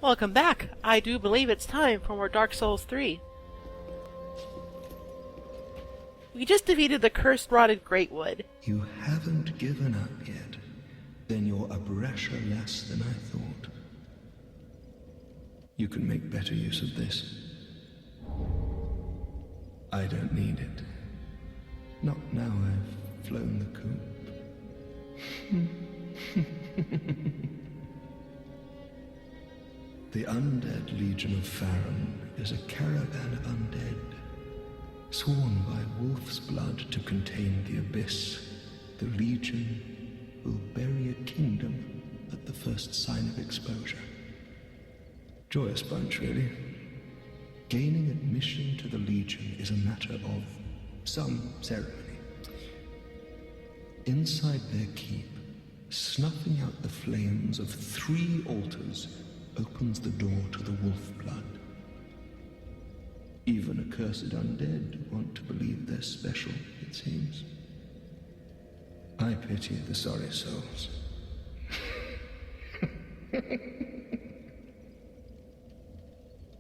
Welcome back. I do believe it's time for more Dark Souls 3. We just defeated the cursed rotted Greatwood. You haven't given up yet. Then you're a brasher less than I thought. You can make better use of this. I don't need it. Not now I've flown the coop. The Undead Legion of Farron is a caravan of undead, sworn by wolf's blood to contain the abyss. The Legion will bury a kingdom at the first sign of exposure. Joyous bunch, really. Gaining admission to the Legion is a matter of some ceremony. Inside their keep, snuffing out the flames of 3 altars opens the door to the wolf blood. Even accursed undead want to believe they're special, it seems. I pity the sorry souls.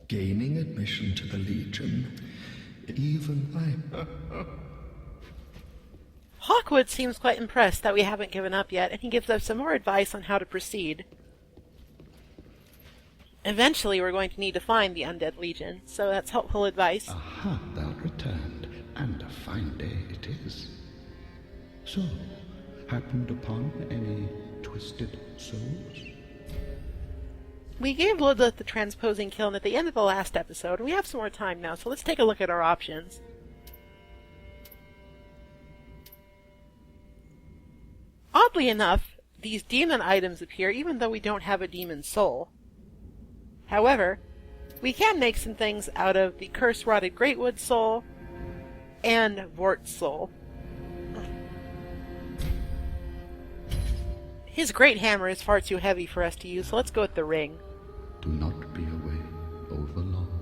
Gaining admission to the Legion, even I... Hawkwood seems quite impressed that we haven't given up yet, and he gives us some more advice on how to proceed. Eventually we're going to need to find the Undead Legion, so that's helpful advice. Aha, thou returned, and a fine day it is. So, happened upon any twisted souls? We gave Ludleth the transposing kiln at the end of the last episode, and we have some more time now, so let's take a look at our options. Oddly enough, these demon items appear even though we don't have a demon soul. However, we can make some things out of the cursed rotted Greatwood soul and Vort's soul. His great hammer is far too heavy for us to use, so let's go with the ring. Do not be away over long.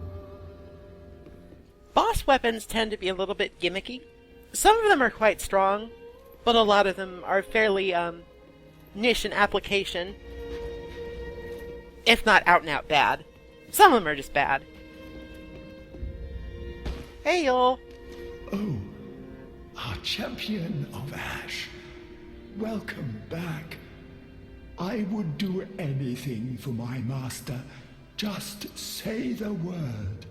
Boss weapons tend to be a little bit gimmicky. Some of them are quite strong, but a lot of them are fairly niche in application, if not out and out bad. Some of them are just bad. Hey y'all! Oh, our champion of Ash. Welcome back. I would do anything for my master. Just say the word.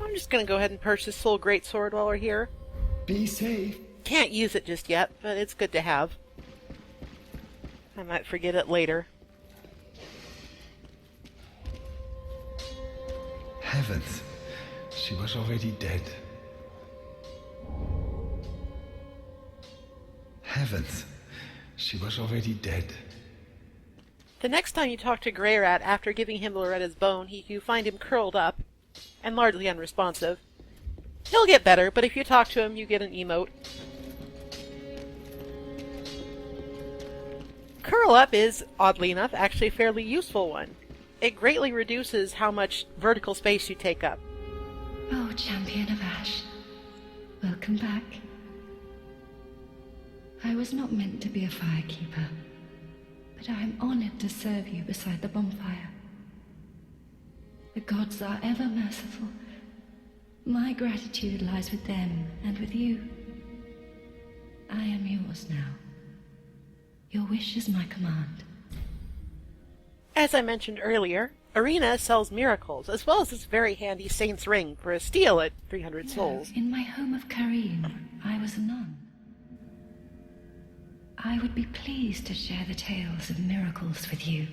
I'm just gonna go ahead and purchase this full greatsword while we're here. Be safe. Can't use it just yet, but it's good to have. I might forget it later. Heavens, she was already dead. Heavens, she was already dead. The next time you talk to Greyrat after giving him Loretta's bone, you find him curled up and largely unresponsive. He'll get better, but if you talk to him, you get an emote. Curl Up is, oddly enough, actually a fairly useful one. It greatly reduces how much vertical space you take up. Oh, Champion of Ash. Welcome back. I was not meant to be a firekeeper, but I am honored to serve you beside the bonfire. The gods are ever merciful. My gratitude lies with them and with you. I am yours now. Your wish is my command. As I mentioned earlier, Arena sells miracles, as well as this very handy Saint's Ring for a steal at 300 souls. In my home of Karim, I was a nun. I would be pleased to share the tales of miracles with you.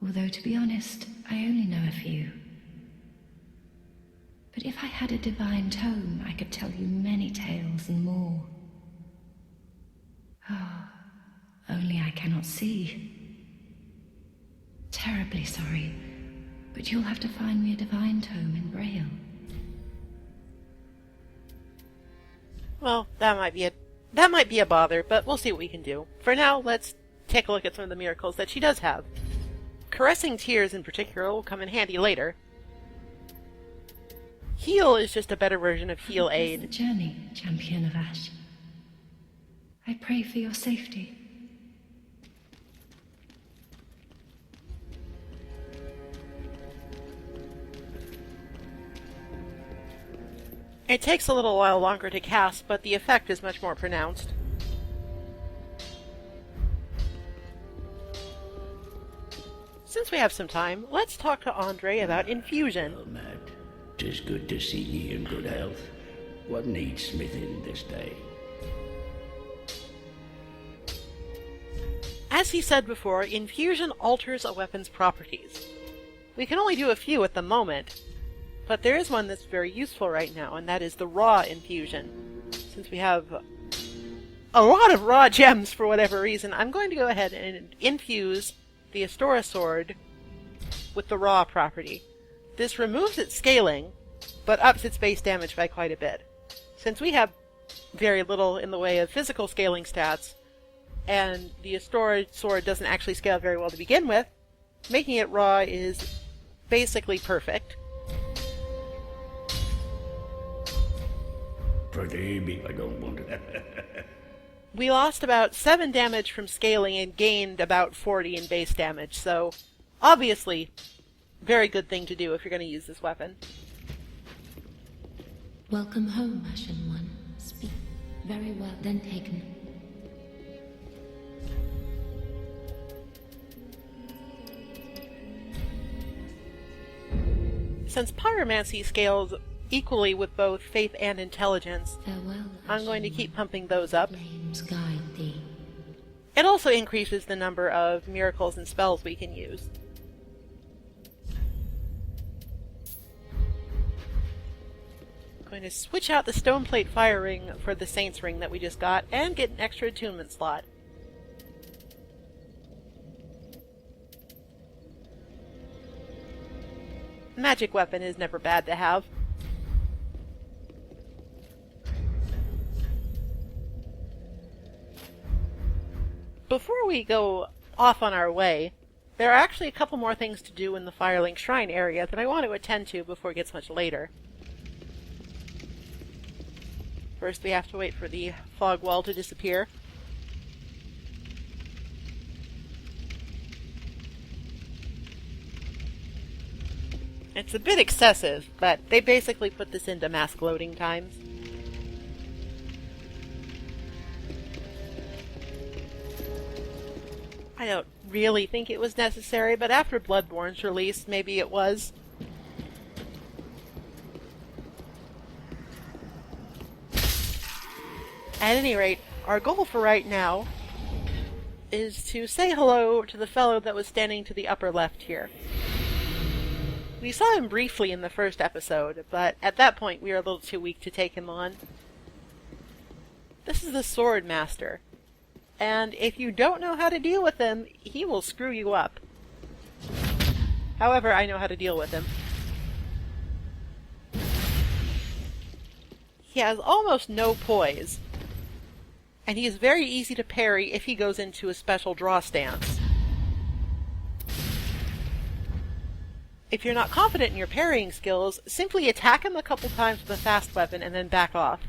Although, to be honest, I only know a few. But if I had a divine tome, I could tell you many tales and more. Oh, only I cannot see. Terribly sorry, but you'll have to find me a divine tome in Braille. Well, that might be a bother, but we'll see what we can do. For now, let's take a look at some of the miracles that she does have. Caressing Tears in particular will come in handy later. Heal is just a better version of Heal Aid. The journey, Champion of Ash. I pray for your safety. It takes a little while longer to cast, but the effect is much more pronounced. Since we have some time, let's talk to Andre about infusion. Well, Matt, 'tis good to see ye in good health. What needs smithing this day? As he said before, infusion alters a weapon's properties. We can only do a few at the moment, but there is one that's very useful right now, and that is the raw infusion. Since we have a lot of raw gems for whatever reason, I'm going to go ahead and infuse the Astora sword with the raw property. This removes its scaling, but ups its base damage by quite a bit. Since we have very little in the way of physical scaling stats, and the Astora sword doesn't actually scale very well to begin with, making it raw is basically perfect. Forgive me, I don't want it. We lost about 7 damage from scaling and gained about 40 in base damage, so obviously, very good thing to do if you're going to use this weapon. Welcome home, Ashen One. Speak. Very well then taken. Since pyromancy scales equally with both faith and intelligence, Farewell, I'm going to keep pumping those up. flames guide thee. It also increases the number of miracles and spells we can use. I'm going to switch out the stoneplate fire ring for the Saint's ring that we just got, and get an extra attunement slot. Magic weapon is never bad to have. Before we go off on our way, there are actually a couple more things to do in the Firelink Shrine area that I want to attend to before it gets much later. First, we have to wait for the fog wall to disappear. It's a bit excessive, but they basically put this into mask loading times. I don't really think it was necessary, but after Bloodborne's release, maybe it was. At any rate, our goal for right now is to say hello to the fellow that was standing to the upper left here. We saw him briefly in the first episode, but at that point we were a little too weak to take him on. This is the Swordmaster, and if you don't know how to deal with him, he will screw you up. However, I know how to deal with him. He has almost no poise, and he is very easy to parry if he goes into a special draw stance. If you're not confident in your parrying skills, simply attack him a couple times with a fast weapon and then back off.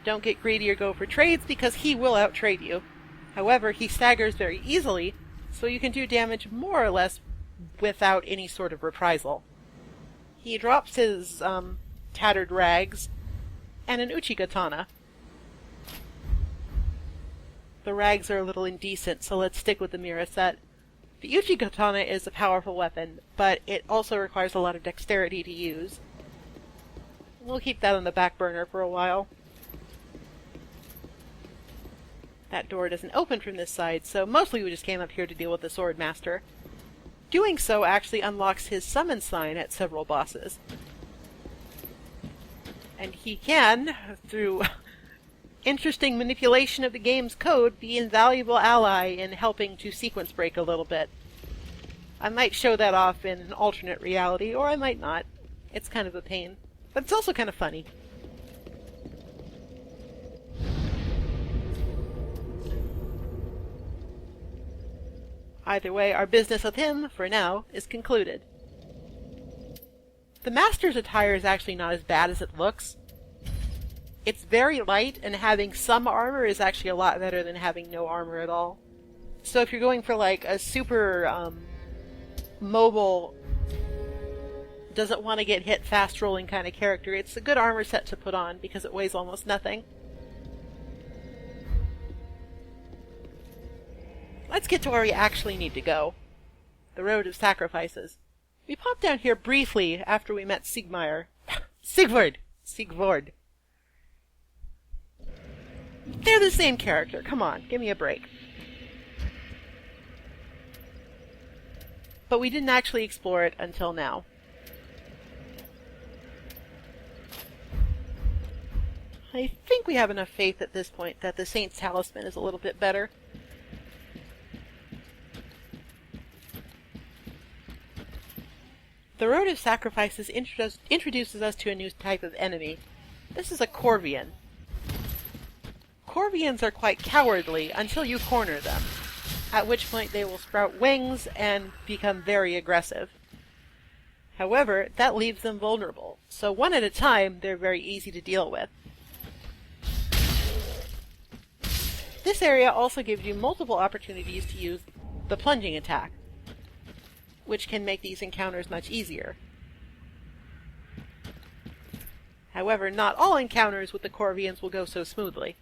Don't get greedy or go for trades because he will outtrade you. However, he staggers very easily, so you can do damage more or less without any sort of reprisal. He drops his tattered rags and an Uchigatana. The rags are a little indecent, so let's stick with the Mira set. The Uchigatana is a powerful weapon, but it also requires a lot of dexterity to use. We'll keep that on the back burner for a while. That door doesn't open from this side, so mostly we just came up here to deal with the Swordmaster. Doing so actually unlocks his summon sign at several bosses. And he can, through interesting manipulation of the game's code, be an invaluable ally in helping to sequence break a little bit. I might show that off in an alternate reality, or I might not. It's kind of a pain. But it's also kind of funny. Either way, our business with him, for now, is concluded. The Master's attire is actually not as bad as it looks. It's very light, and having some armor is actually a lot better than having no armor at all. So if you're going for like a super mobile doesn't want to get hit fast-rolling kind of character, it's a good armor set to put on because it weighs almost nothing. Let's get to where we actually need to go. The Road of Sacrifices. We popped down here briefly after we met Sigvard. They're the same character. Come on, give me a break. But we didn't actually explore it until now. I think we have enough faith at this point that the Saint's Talisman is a little bit better. The Road of Sacrifices introduces us to a new type of enemy. This is a Corvian. Corvians are quite cowardly until you corner them, at which point they will sprout wings and become very aggressive. However, that leaves them vulnerable, so one at a time they're very easy to deal with. This area also gives you multiple opportunities to use the plunging attack, which can make these encounters much easier. However, not all encounters with the Corvians will go so smoothly.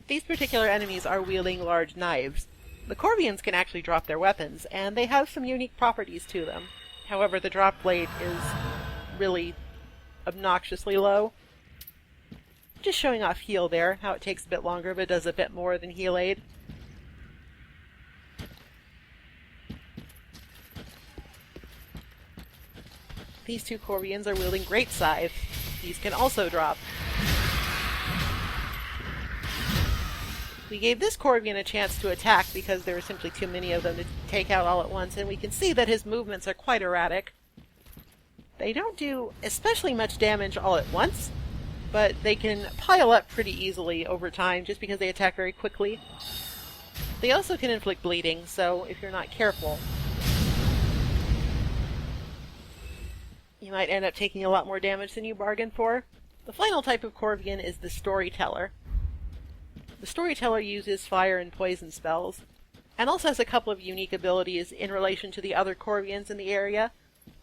These particular enemies are wielding large knives. The Corvians can actually drop their weapons, and they have some unique properties to them. However, the drop blade is really obnoxiously low. Just showing off heal there, how it takes a bit longer but does a bit more than heal aid. These two Corvians are wielding great scythe. These can also drop. We gave this Corvian a chance to attack because there were simply too many of them to take out all at once, and we can see that his movements are quite erratic. They don't do especially much damage all at once, but they can pile up pretty easily over time just because they attack very quickly. They also can inflict bleeding, so if you're not careful, you might end up taking a lot more damage than you bargained for. The final type of Corvian is the Storyteller. The Storyteller uses fire and poison spells, and also has a couple of unique abilities in relation to the other Corvians in the area.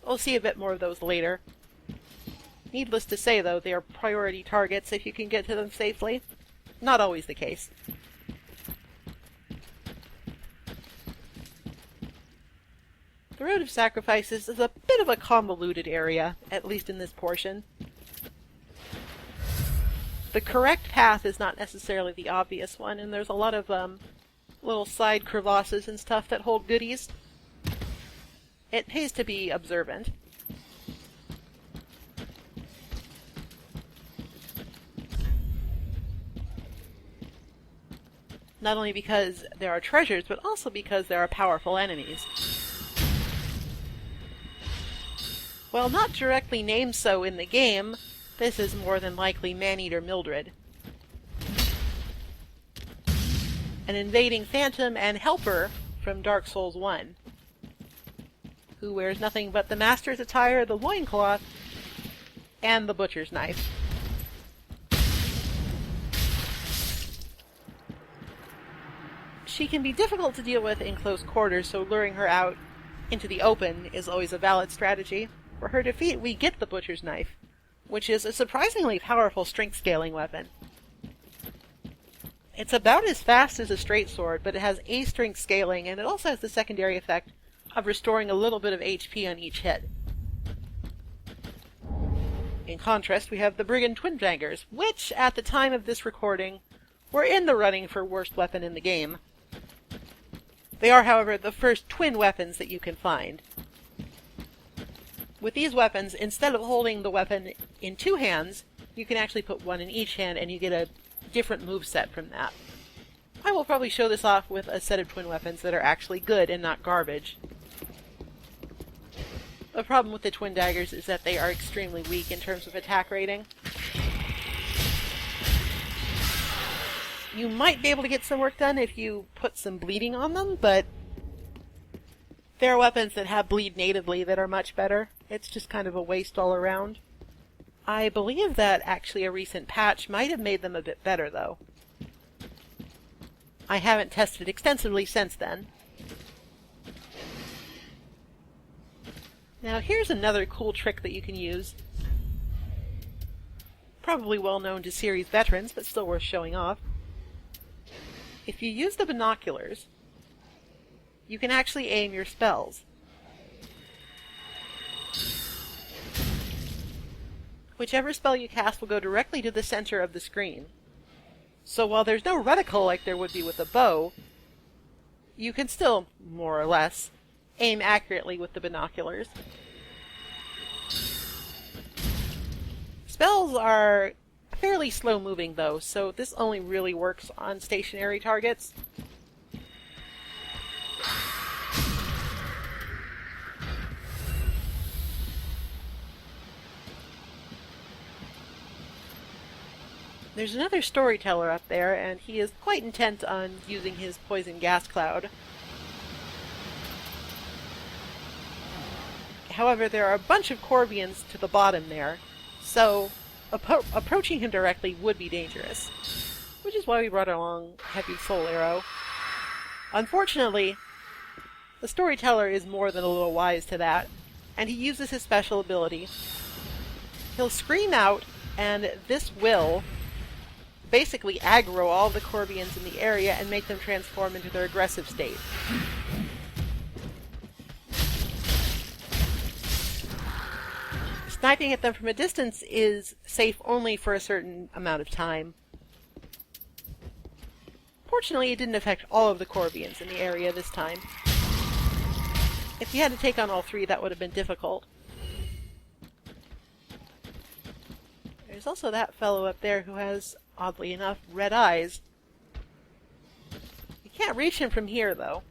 We'll see a bit more of those later. Needless to say, though, they are priority targets if you can get to them safely. Not always the case. The Road of Sacrifices is a bit of a convoluted area, at least in this portion. The correct path is not necessarily the obvious one, and there's a lot of little side crevasses and stuff that hold goodies. It pays to be observant. Not only because there are treasures, but also because there are powerful enemies. While not directly named so in the game, this is more than likely Maneater Mildred, an invading phantom and helper from Dark Souls 1, who wears nothing but the Master's attire, the loincloth, and the butcher's knife. She can be difficult to deal with in close quarters, so luring her out into the open is always a valid strategy. For her defeat, we get the butcher's knife, which is a surprisingly powerful strength scaling weapon. It's about as fast as a straight sword, but it has a strength scaling, and it also has the secondary effect of restoring a little bit of HP on each hit. In contrast, we have the Brigand Twin Daggers, which, at the time of this recording, were in the running for worst weapon in the game. They are, however, the first twin weapons that you can find. With these weapons, instead of holding the weapon in two hands, you can actually put one in each hand and you get a different moveset from that. I will probably show this off with a set of twin weapons that are actually good and not garbage. The problem with the twin daggers is that they are extremely weak in terms of attack rating. You might be able to get some work done if you put some bleeding on them, but there are weapons that have bleed natively that are much better. It's just kind of a waste all around. I believe that actually a recent patch might have made them a bit better, though. I haven't tested extensively since then. Now here's another cool trick that you can use. Probably well known to series veterans, but still worth showing off. If you use the binoculars, you can actually aim your spells. Whichever spell you cast will go directly to the center of the screen. So while there's no reticle like there would be with a bow, you can still, more or less, aim accurately with the binoculars. Spells are fairly slow-moving, though, so this only really works on stationary targets. There's another storyteller up there, and he is quite intent on using his poison gas cloud. However, there are a bunch of Corvians to the bottom there, so approaching him directly would be dangerous, which is why we brought along Heavy Soul Arrow. Unfortunately, the storyteller is more than a little wise to that, and he uses his special ability. He'll scream out, and this will basically aggro all the Corvians in the area and make them transform into their aggressive state. Sniping at them from a distance is safe only for a certain amount of time. Fortunately, it didn't affect all of the Corvians in the area this time. If you had to take on all three, that would have been difficult. There's also that fellow up there who has, oddly enough, red eyes. You can't reach him from here, though.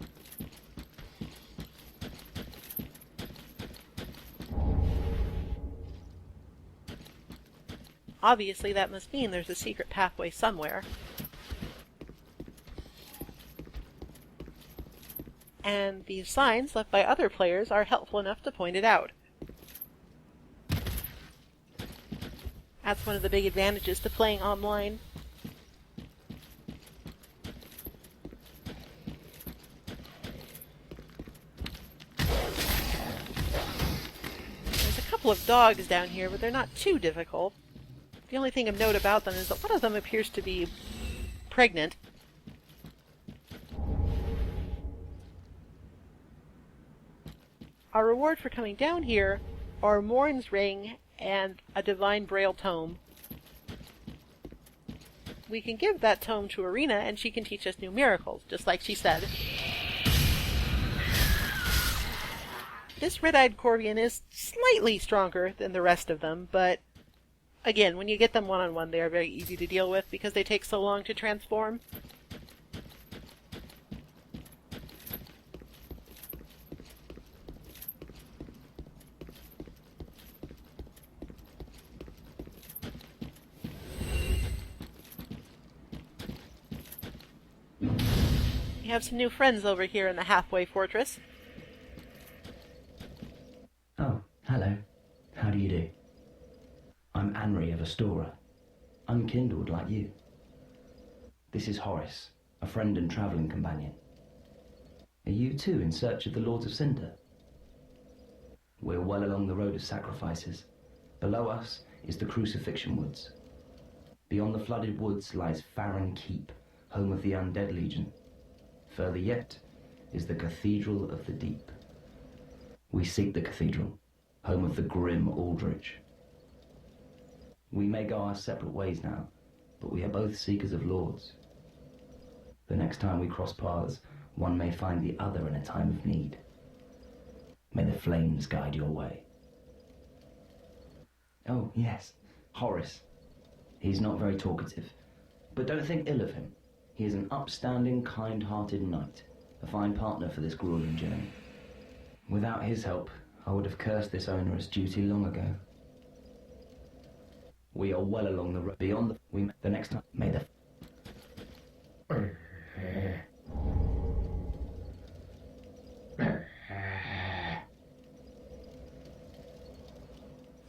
Obviously, that must mean there's a secret pathway somewhere. And these signs left by other players are helpful enough to point it out. That's one of the big advantages to playing online. There's a couple of dogs down here, but they're not too difficult. The only thing of note about them is that one of them appears to be pregnant. Our reward for coming down here are Morn's Ring and a Divine Braille Tome. We can give that tome to Arena and she can teach us new miracles, just like she said. This red-eyed Corvian is slightly stronger than the rest of them, but again, when you get them one-on-one, they are very easy to deal with because they take so long to transform. We have some new friends over here in the halfway fortress. Oh, hello. How do you do? I'm Anri of Astora, unkindled like you. This is Horace, a friend and travelling companion. Are you too in search of the Lords of Cinder? We're well along the road of sacrifices. Below us is the Crucifixion Woods. Beyond the flooded woods lies Farron Keep, home of the Undead Legion. Further yet is the Cathedral of the Deep. We seek the Cathedral, home of the grim Aldrich. We may go our separate ways now, but we are both seekers of lords. The next time we cross paths, one may find the other in a time of need. May the flames guide your way. Oh, yes, Horace. He's not very talkative, but don't think ill of him. He is an upstanding, kind-hearted knight, a fine partner for this grueling journey. Without his help, I would have cursed this onerous duty long ago. We are well along the road. Beyond the next time, may the...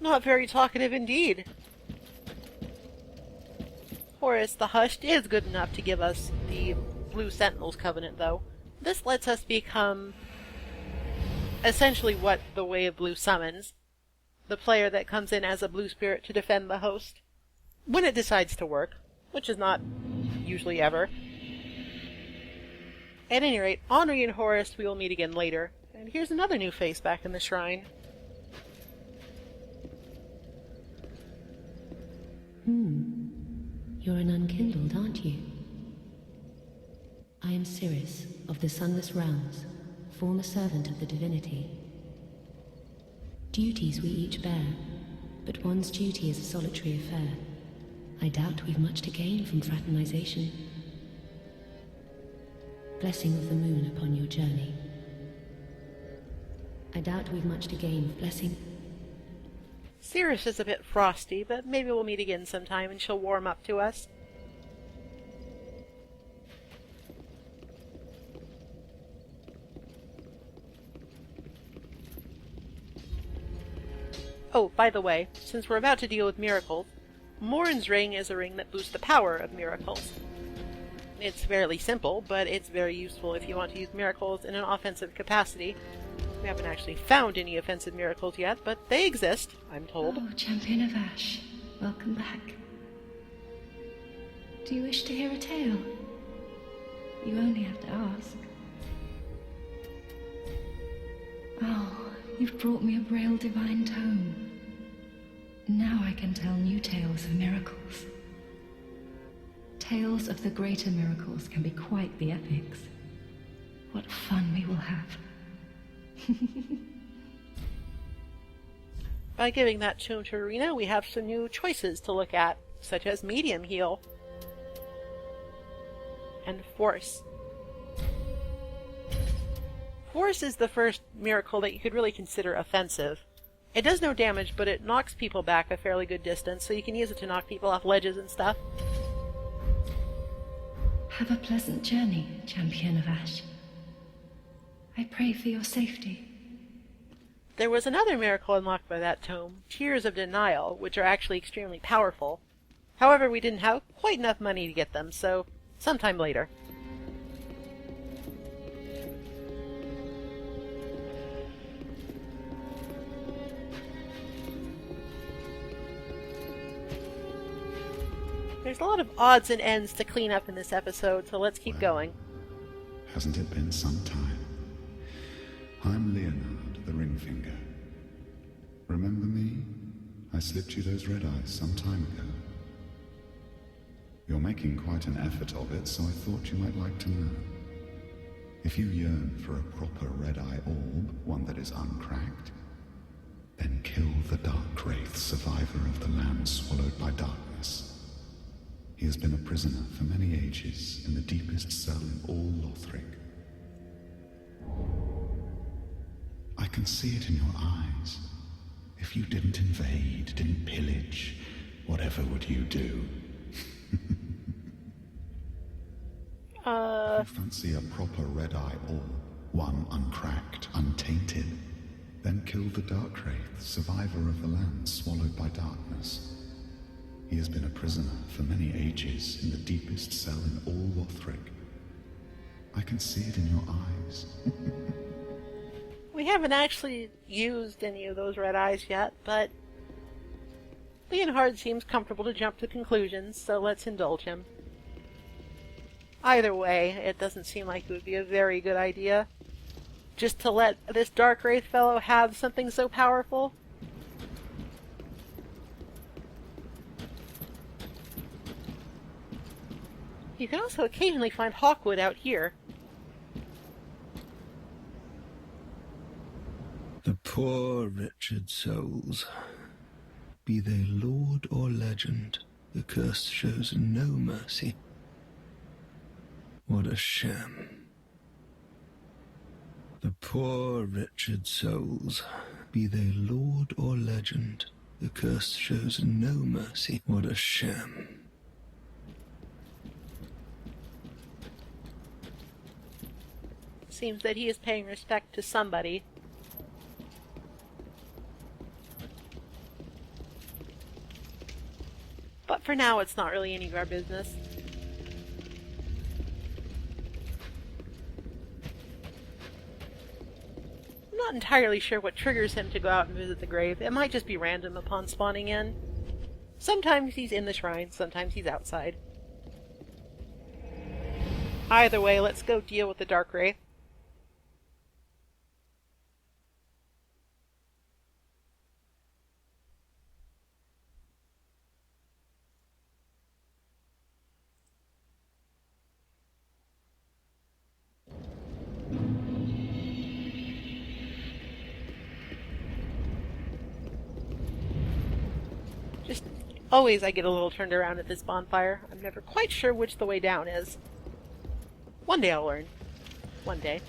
Not very talkative indeed. Horace the Hushed is good enough to give us the Blue Sentinels Covenant, though. This lets us become essentially what the Way of Blue summons. The player that comes in as a blue spirit to defend the host. When it decides to work, which is not usually ever. At any rate, Henri and Horace we will meet again later. And here's another new face back in the shrine. You're an unkindled, aren't you? I am Sirius, of the Sunless Realms, former servant of the divinity. Duties we each bear, but one's duty is a solitary affair. I doubt we've much to gain from fraternization. Blessing of the moon upon your journey. I doubt we've much to gain. Blessing. Sirius is a bit frosty, but maybe we'll meet again sometime and she'll warm up to us. Oh, by the way, since we're about to deal with miracles, Morin's ring is a ring that boosts the power of miracles. It's fairly simple, but it's very useful if you want to use miracles in an offensive capacity. We haven't actually found any offensive miracles yet, but they exist, I'm told. Oh, Champion of Ash, welcome back. Do you wish to hear a tale? You only have to ask. Oh, you've brought me a Braille Divine Tome. Now I can tell new tales of miracles. Tales of the greater miracles can be quite the epics. What fun we will have. By giving that tome to Arena, we have some new choices to look at, such as Medium Heal and Force. Force is the first miracle that you could really consider offensive. It does no damage, but it knocks people back a fairly good distance, so you can use it to knock people off ledges and stuff. Have a pleasant journey, Champion of Ash. I pray for your safety. There was another miracle unlocked by that tome, Tears of Denial, which are actually extremely powerful. However, we didn't have quite enough money to get them, so sometime later. There's a lot of odds and ends to clean up in this episode, so let's keep going. Hasn't it been some time? I'm Leonard, the Ringfinger. Remember me? I slipped you those red eyes some time ago. You're making quite an effort of it, so I thought you might like to know. If you yearn for a proper red-eye orb, one that is uncracked, then kill the Dark Wraith, survivor of the land swallowed by darkness. He has been a prisoner for many ages in the deepest cell in all Lothric. I can see it in your eyes. If you didn't invade, didn't pillage, whatever would you do? If you fancy a proper red-eye orb, one uncracked, untainted, then kill the Dark Wraith, survivor of the land swallowed by darkness. He has been a prisoner for many ages in the deepest cell in all Lothric. I can see it in your eyes. We haven't actually used any of those red eyes yet, but Leonhard seems comfortable to jump to conclusions, so let's indulge him. Either way, it doesn't seem like it would be a very good idea just to let this Dark Wraith fellow have something so powerful. You can also occasionally find Hawkwood out here. The poor wretched souls, be they lord or legend, the curse shows no mercy. What a sham. The poor wretched souls, be they lord or legend, the curse shows no mercy. What a sham. Seems that he is paying respect to somebody. But for now, it's not really any of our business. entirely sure what triggers him to go out and visit the grave. It might just be random upon spawning in. Sometimes he's in the shrine, sometimes he's outside. Either way, let's go deal with the Dark Wraith. Just always I get a little turned around at this bonfire. I'm never quite sure which the way down is. One day I'll learn. One day.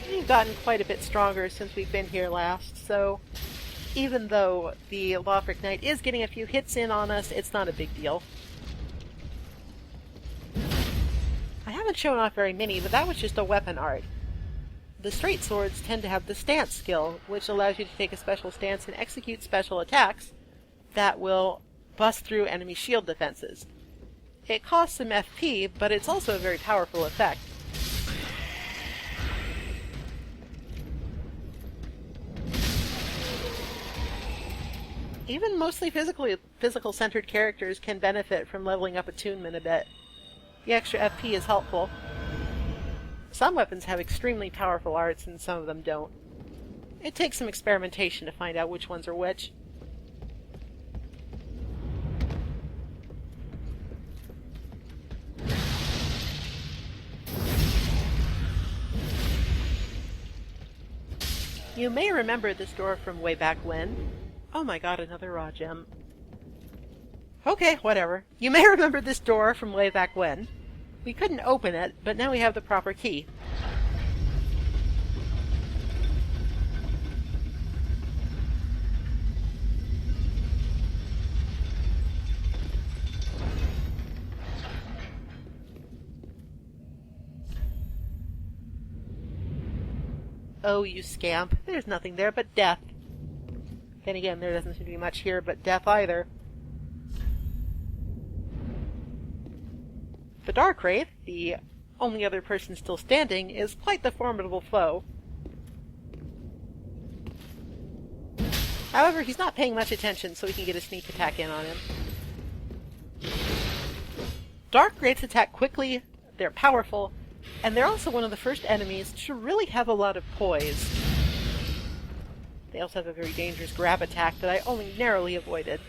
We've gotten quite a bit stronger since we've been here last, so even though the Lothric Knight is getting a few hits in on us, it's not a big deal. I haven't shown off very many, but that was just a weapon art. The straight swords tend to have the stance skill, which allows you to take a special stance and execute special attacks that will bust through enemy shield defenses. It costs some FP, but it's also a very powerful effect. Even mostly physical-centered characters can benefit from leveling up attunement a bit. The extra FP is helpful. Some weapons have extremely powerful arts and some of them don't. It takes some experimentation to find out which ones are which. You may remember this door from way back when. Oh my god, another raw gem. Okay, whatever. You may remember this door from way back when. We couldn't open it, but now we have the proper key. Oh, you scamp. There's nothing there but death. Then again, there doesn't seem to be much here but death either. The Dark Wraith, the only other person still standing, is quite the formidable foe. However, he's not paying much attention, so we can get a sneak attack in on him. Dark Wraiths attack quickly, they're powerful, and they're also one of the first enemies to really have a lot of poise. They also have a very dangerous grab attack that I only narrowly avoided.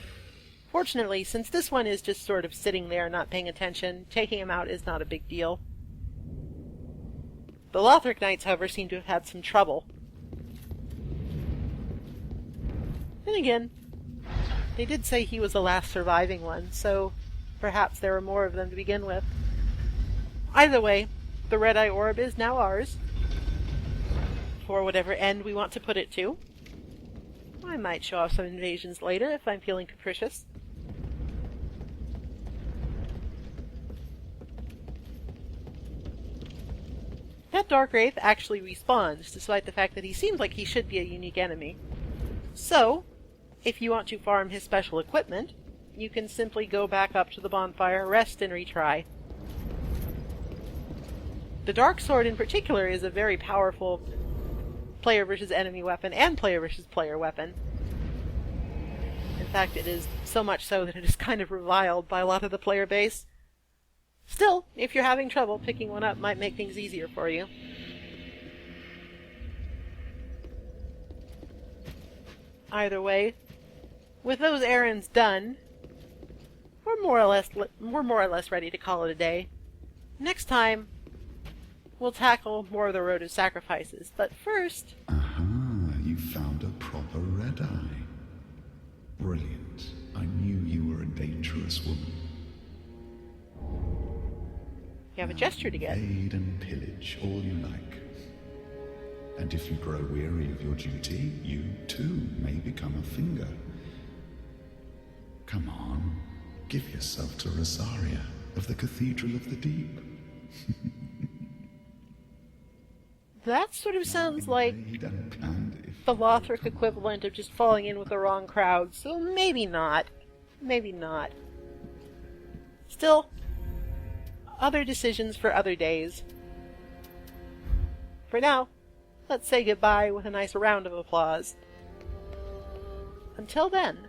Fortunately, since this one is just sort of sitting there not paying attention, taking him out is not a big deal. The Lothric Knights, however, seem to have had some trouble. Then again, they did say he was the last surviving one, so perhaps there were more of them to begin with. Either way, the Red-Eye Orb is now ours, for whatever end we want to put it to. I might show off some invasions later if I'm feeling capricious. That Dark Wraith actually respawns, despite the fact that he seems like he should be a unique enemy. So, if you want to farm his special equipment, you can simply go back up to the bonfire, rest, and retry. The Dark Sword in particular is a very powerful player versus enemy weapon and player versus player weapon. In fact, it is so much so that it is kind of reviled by a lot of the player base. Still, if you're having trouble, picking one up might make things easier for you. Either way, with those errands done, we're more or less ready to call it a day. Next time, we'll tackle more of the Road of Sacrifices, but first... Aha, you found a proper red-eye. Brilliant. I knew you were a dangerous woman. You have a gesture to get. Aid and pillage, all you like. And if you grow weary of your duty, you too may become a finger. Come on, give yourself to Rosaria of the Cathedral of the Deep. That sort of sounds like the Lothric equivalent of just falling in with the wrong crowd, so maybe not. Maybe not. Still, other decisions for other days. For now, let's say goodbye with a nice round of applause. Until then,